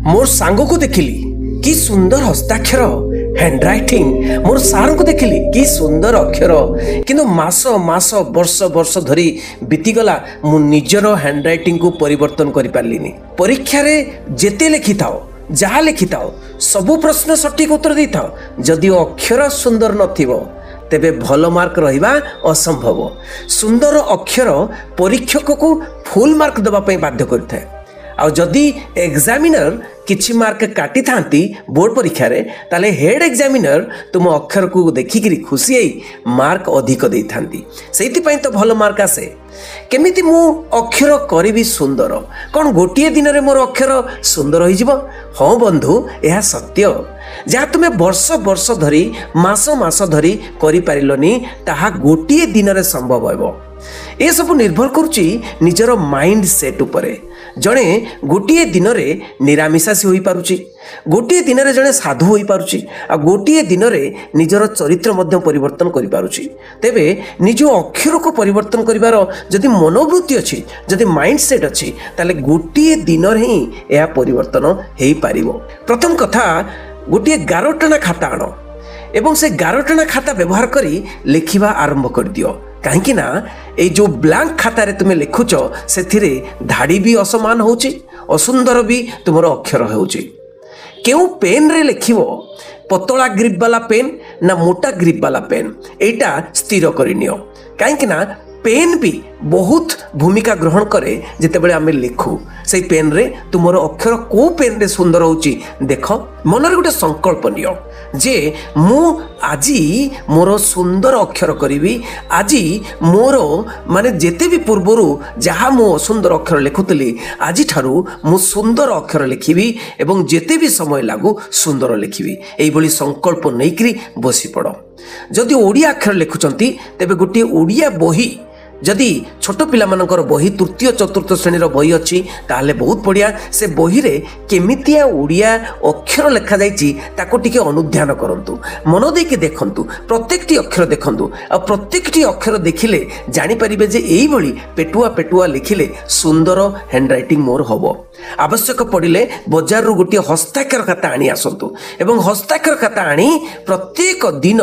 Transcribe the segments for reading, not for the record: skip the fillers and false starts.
मोर सांग को देखिली कि सुंदर हस्ताक्षर हैंड राइटिंग मोर सार को देखिली कि सुंदर अक्षर किंतु मास मास वर्ष वर्ष धरी बीतीगला मु निजर हैंड राइटिंग को परिवर्तन कर पारिनी। परीक्षा रे जेते लिखि थाओ जहाँ लिखि थाओ सबु प्रश्न सठिक उत्तर दे थाओ जदि अक्षर सुंदर नथिबो तेबे भल मार्क रहिबा असंभव। सुंदर अक्षर परीक्षक को फुल मार्क देबा पई बाध्य करथाय। आ जदि एग्जामिनर किछि मार्क काटी थांती बोर्ड परीक्षा रे ताले हेड एग्जामिनर तुम अक्षर को देखिकरी खुशी आई मार्क अधिक दे थांती। सेति पई तो भल मार्क आसे। केमिति मु अक्षर करिबी सुंदर कोन गोटिए दिन रे मोर अक्षर सुंदर होई जिवो। हां बंधु यह सत्य जहाँ तुम्हें वर्ष वर्ष धरी मास मास धरी करि पारिलोनी ताहा गोटिए दिन रे संभव होबो। ए सब निर्भर करुची निजर माइंड सेट उपरे। जड़े गोटे दिन में निरामिषासी हो पारुची, गोटे दिन में जड़े साधु हो पारुची, आ गोटे दिन में निजर चरित्र मध्य परिवर्तन करि पारुची। तेबे निज अक्षर को परिवर्तन करिवार जदि मनोवृत्ति अच्छी जदि माइंड सेट अच्छी ताले गोटे दिन ही यह परिवर्तन हो पारिबो। प्रथम कथा गोटे 11 खाता आण एवं से 11 खाता व्यवहार करी लिखिबा आरंभ कर दियो। कहीं ना ये जो ब्लैंक खाता रे तुम्हें लिखुच से धाड़ी भी असमान होची असुंदर भी तुमर अक्षर होची। केउ पेन रे लिखिबो पतला ग्रिप वाला पेन ना मोटा ग्रिप वाला पेन एटा स्थिर करिनियो। कहीं ना पेन भी बहुत भूमिका ग्रहण करे जितेबेले आमे लिखु से पेन रे तुमर अक्षर को पेन रे सुंदर होची देख मनरे गोटे संकल्प नियो जे मु आजी मोर सुंदर अक्षर करिवी। आजी मोर माने जेते भी पूर्वरु जहाँ मु सुंदर अक्षर लिखुतली आजी ठारू मु सुंदर अक्षर लिखिबी एवं जेते भी समय लागू सुंदर लिखिबी। एई भली संकल्प नैकरी बसी पड़। जदि ओडिया अक्षर लिखुचंती तेबे गोटे ओडिया बही जदि छोट पिला मानकर बही तृतीय चतुर्थ श्रेणी बही अच्छी ताहले बहुत बढ़िया। से बही रे केमितिया ओडिया अक्षर लिखा जाइछि ताको टिके अनुध्यान करंतु, मन देके देखंतु, प्रत्येकटी अक्षर देखंतु। आ प्रत्येकटी अक्षर देखिले जानि परिबे जे एई भली पेटुआ पेटुआ लिखिले सुंदर हैंड राइटिंग मोर हबो। आवश्यक पड़िले बाजार रु गोटे हस्ताक्षर खाता आनी आसंतु एवं हस्ताक्षर खाता आनी प्रत्येक दिन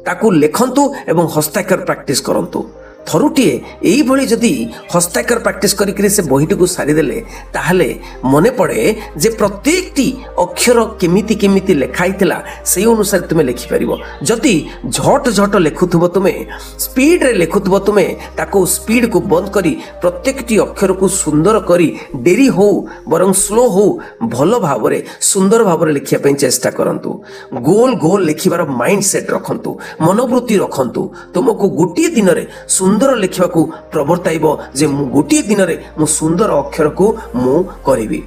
ताकू लिखंतु एवं हस्ताक्षर प्रैक्टिस करंतु। थरुटीए यही भली जदि हस्ताक्षर प्रैक्टिस करिकरी से बहीटी को सारीदेले ताहले मने पड़े जे प्रत्येकटी अक्षर केमिति केमिति लिखाई थिला से अनुसार तुमे लिखि परिबो। जदि झट झट लिखुथबो तुमे स्पीड रे लिखुथबो तुमे ताको स्पीड को बंद करी प्रत्येकटी अक्षर को सुंदर करी डेरी हो बरं स्लो हो भल भावरे सुंदर भावरे लिखिया पई चेष्टा करंतु। गोल गोल लिखिबार माइंड सेट रखंतु, मनोवृत्ति रखंतु। तुमको गोटे दिन रे सुंदर लिखा प्रवर्ताइब जे मु गोटे दिन रे मु सुंदर अक्षर को मु करिवि।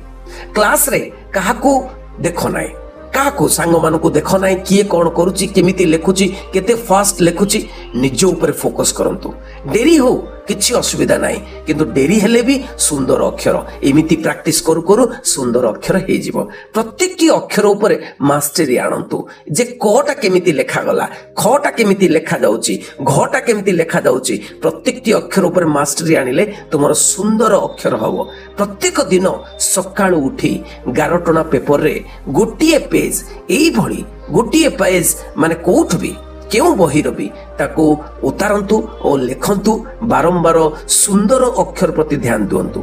क्लास रे काहाको देखो नाय, काहाको सांग मानको देखो नाय किए कोन करूची केमिति लेखुची केते फास्ट लेखुची निज ऊपर फोकस करंतु। डेरी हो किछि असुविधा नाय किंतु डेरी हेले भी सुंदर अक्षर एमिति प्रैक्टिस करू करू सुंदर अक्षर हे जीवो। प्रत्येकटी अक्षर ऊपर मास्टरी आनंतु जे कटा केमिति लेखा गला, खटा केमिति लेखा जाउची, घटा केमिति लेखा जाउची प्रत्येकटी अक्षर ऊपर मास्टरी आनिले तुमर सुंदर अक्षर हबो। प्रत्येक दिन सकाळु उठी 11 टना पेपर रे गोटिए पेज एई भली गोटिए पेज माने कोठ भी केउ बही रवि ताको उतारंतु और लिखंतु। बारंबार सुंदर अक्षर प्रति ध्यान दियंतु।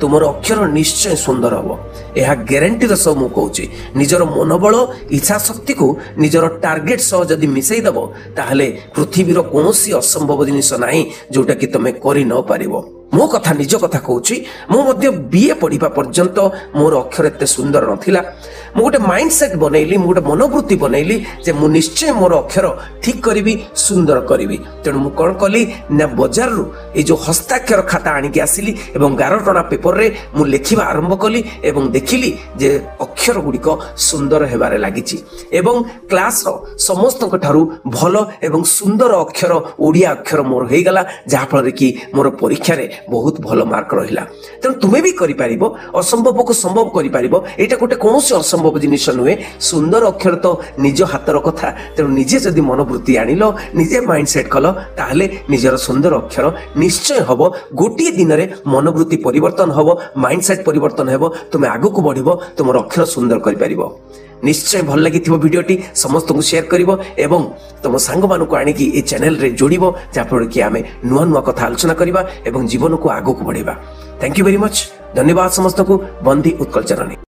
तुमर अक्षर निश्चय सुंदर हबो। यह ग्यारंटी रस मु कहूची। निजर मनोबल इच्छा शक्ति को निजर टार्गेट सह जदि मिसई दबो ताहले पृथ्वीर कोनोसी असंभव जिनिस नाही जोटा कि तमे करि न पारिबो। मो कथा निज कथा कहूची। मो मध्य बीए पढ़िबा पर्यंत मोर अक्षर एते सुंदर नथिला। मु गोटे माइंड सेट बनैली, मु गोटे मनोवृत्ति बनैली जे मु निश्चय मोर अक्षर ठीक करिवि, सुंदर करिवि। तेणु मु कोन कली ना बाजार रु ए जो हस्ताक्षर खाता आनिक आसिली एवं 11 टना पेपर रे मु लिखिबा आरंभ कली एवं देखिली जे अक्षर गुड़िक सुंदर हेबारे लागिछि एवं क्लास रो समस्त ठारू भल एवं सुंदर अक्षर ओडिया अक्षर मोर हो गला जहा फल कि मोर परीक्षा रे बहुत भल मार्क रहिला। तेणु तुमे भी करि पारिबो, असंभव को संभव करि पारिबो। एटा गोटे कोनोसी असंभव जिनिस नुहे। सुंदर अक्षर तो निज हातर कथा। तेणु निजे जदि मनोवृत्ति आनिलो, निजे माइंड सेट कलो ताहले निजर सुंदर अक्षर निश्चय हबो। गोटे दिन रे मनोवृत्ति परिवर्तन हबो, माइंड सेट परिवर्तन हेबो, तुमे आगु को बढ़िबो, तुमर अक्षर सुंदर कर पारिबो। निश्चय भल लगी वीडियोटी समस्त को शेयर करिवो एवं तुम सांग मान को आनिकी ए चैनल रे जोड़िबो जाफल कि आमे नुआ नुआ कथा आलोचना करिबा एवं जीवन को आगो को बढ़ेबा। Thank you very much. धन्यवाद समस्त को। बंदी उत्कल चरणी।